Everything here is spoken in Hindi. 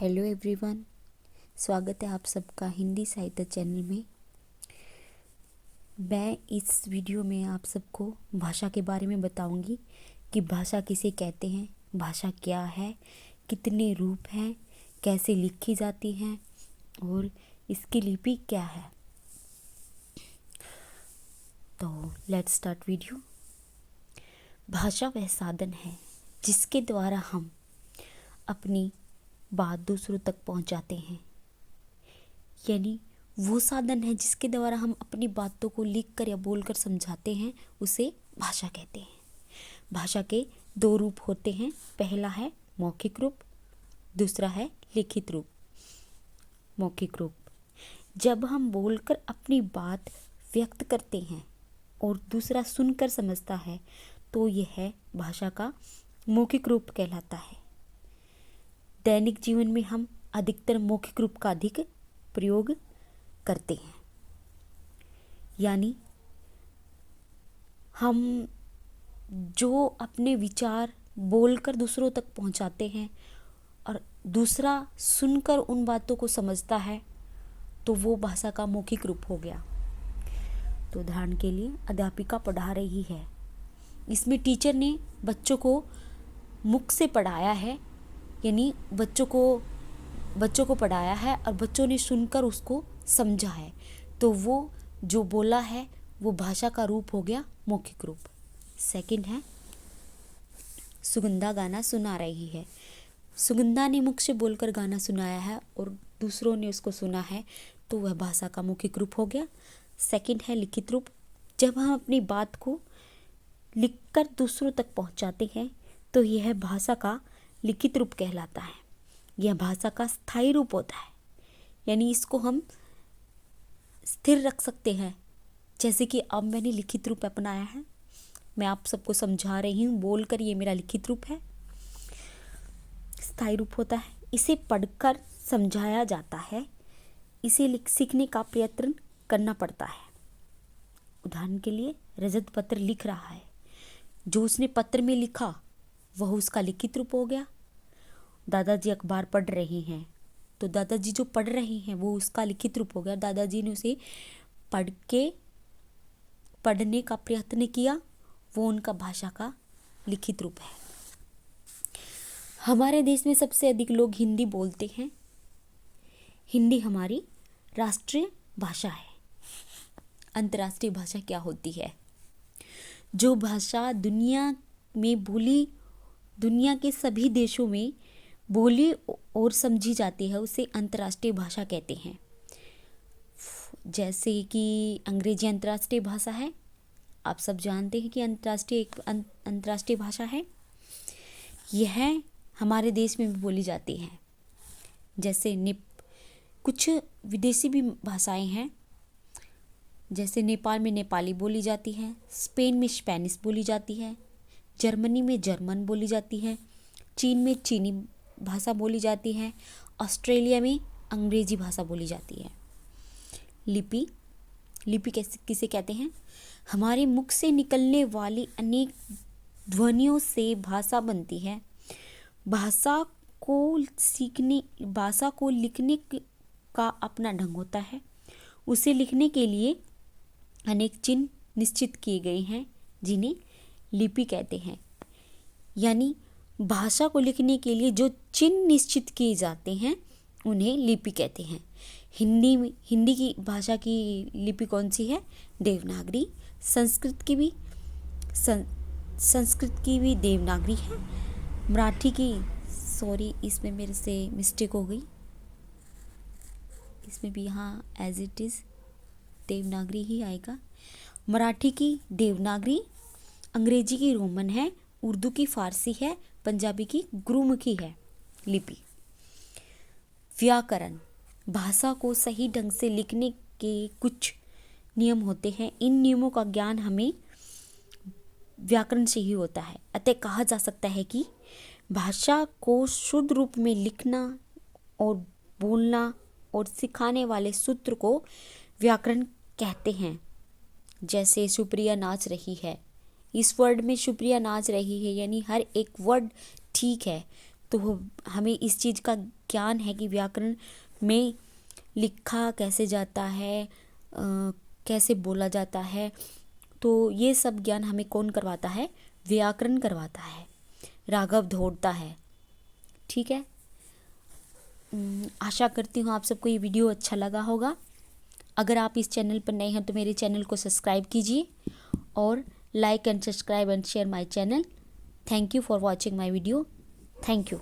हेलो एवरीवन, स्वागत है आप सबका हिंदी साहित्य चैनल में। मैं इस वीडियो में आप सबको भाषा के बारे में बताऊंगी कि भाषा किसे कहते हैं, भाषा क्या है, कितने रूप हैं, कैसे लिखी जाती हैं और इसकी लिपि क्या है। तो लेट्स स्टार्ट वीडियो। भाषा वह साधन है जिसके द्वारा हम अपनी बात दूसरों तक पहुंचाते हैं, यानी वो साधन है जिसके द्वारा हम अपनी बातों को लिखकर या बोलकर समझाते हैं, उसे भाषा कहते हैं। भाषा के दो रूप होते हैं, पहला है मौखिक रूप, दूसरा है लिखित रूप। मौखिक रूप, जब हम बोलकर अपनी बात व्यक्त करते हैं और दूसरा सुनकर समझता है तो यह भाषा का मौखिक रूप कहलाता है। दैनिक जीवन में हम अधिकतर मौखिक रूप का अधिक प्रयोग करते हैं, यानी हम जो अपने विचार बोलकर दूसरों तक पहुंचाते हैं और दूसरा सुनकर उन बातों को समझता है तो वो भाषा का मौखिक रूप हो गया। तो उदाहरण के लिए अध्यापिका पढ़ा रही है, इसमें टीचर ने बच्चों को मुख से पढ़ाया है, यानी बच्चों को पढ़ाया है और बच्चों ने सुनकर उसको समझा है, तो वो जो बोला है वो भाषा का रूप हो गया मौखिक रूप। सेकंड है सुगंधा गाना सुना रही है। सुगंधा ने मुख से बोलकर गाना सुनाया है और दूसरों ने उसको सुना है, तो वह भाषा का मौखिक रूप हो गया। सेकंड है लिखित रूप, जब हम अपनी बात को लिखकर दूसरों तक पहुंचाते हैं तो यह भाषा का लिखित रूप कहलाता है। यह भाषा का स्थायी रूप होता है, यानी इसको हम स्थिर रख सकते हैं। जैसे कि अब मैंने लिखित रूप अपनाया है, मैं आप सबको समझा रही हूँ बोलकर, ये मेरा लिखित रूप है। स्थायी रूप होता है, इसे पढ़कर समझाया जाता है, इसे सीखने का प्रयत्न करना पड़ता है। उदाहरण के लिए रजत पत्र लिख रहा है, जो उसने पत्र में लिखा वह उसका लिखित रूप हो गया। दादाजी अखबार पढ़ रहे हैं, तो दादाजी जो पढ़ रहे हैं वो उसका लिखित रूप हो गया। दादाजी ने उसे पढ़ने का प्रयत्न किया, वो उनका भाषा का लिखित रूप है। हमारे देश में सबसे अधिक लोग हिंदी बोलते हैं। हिंदी हमारी राष्ट्रीय भाषा है। अंतर्राष्ट्रीय भाषा क्या होती है? जो भाषा दुनिया के सभी देशों में बोली और समझी जाती है उसे अंतर्राष्ट्रीय भाषा कहते हैं। जैसे कि अंग्रेजी अंतर्राष्ट्रीय भाषा है, आप सब जानते हैं कि अंतर्राष्ट्रीय भाषा है। यह हमारे देश में भी बोली जाती है। जैसे कुछ विदेशी भी भाषाएं हैं, जैसे नेपाल में नेपाली बोली जाती है, स्पेन में स्पेनिश बोली जाती है, जर्मनी में जर्मन बोली जाती है, चीन में चीनी भाषा बोली जाती है, ऑस्ट्रेलिया में अंग्रेजी भाषा बोली जाती है। लिपि किसे कहते हैं? हमारे मुख से निकलने वाली अनेक ध्वनियों से भाषा बनती है। भाषा को लिखने का अपना ढंग होता है। उसे लिखने के लिए अनेक चिन्ह निश्चित किए गए हैं, जिन्हें लिपि कहते हैं। यानी भाषा को लिखने के लिए जो चिन्ह निश्चित किए जाते हैं उन्हें लिपि कहते हैं। हिंदी की भाषा की लिपि कौन सी है? देवनागरी। संस्कृत की भी देवनागरी है। मराठी की, सॉरी इसमें मेरे से मिस्टेक हो गई, इसमें भी यहाँ एज इट इज़ देवनागरी ही आएगा। मराठी की देवनागरी, अंग्रेजी की रोमन है, उर्दू की फारसी है, पंजाबी की गुरुमुखी है लिपि। व्याकरण, भाषा को सही ढंग से लिखने के कुछ नियम होते हैं। इन नियमों का ज्ञान हमें व्याकरण से ही होता है। अतः कहा जा सकता है कि भाषा को शुद्ध रूप में लिखना और बोलना और सिखाने वाले सूत्र को व्याकरण कहते हैं। जैसे सुप्रिया नाच रही है, इस वर्ड में सुप्रिया नाच रही है, यानी हर एक वर्ड ठीक है, तो हमें इस चीज़ का ज्ञान है कि व्याकरण में लिखा कैसे जाता है, कैसे बोला जाता है, तो ये सब ज्ञान हमें कौन करवाता है? व्याकरण करवाता है, राघव ढोड़ता है। ठीक है, आशा करती हूँ आप सबको ये वीडियो अच्छा लगा होगा। अगर आप इस चैनल पर नए हैं तो मेरे चैनल को सब्सक्राइब कीजिए और like and subscribe and share my channel. Thank you for watching my video. Thank you.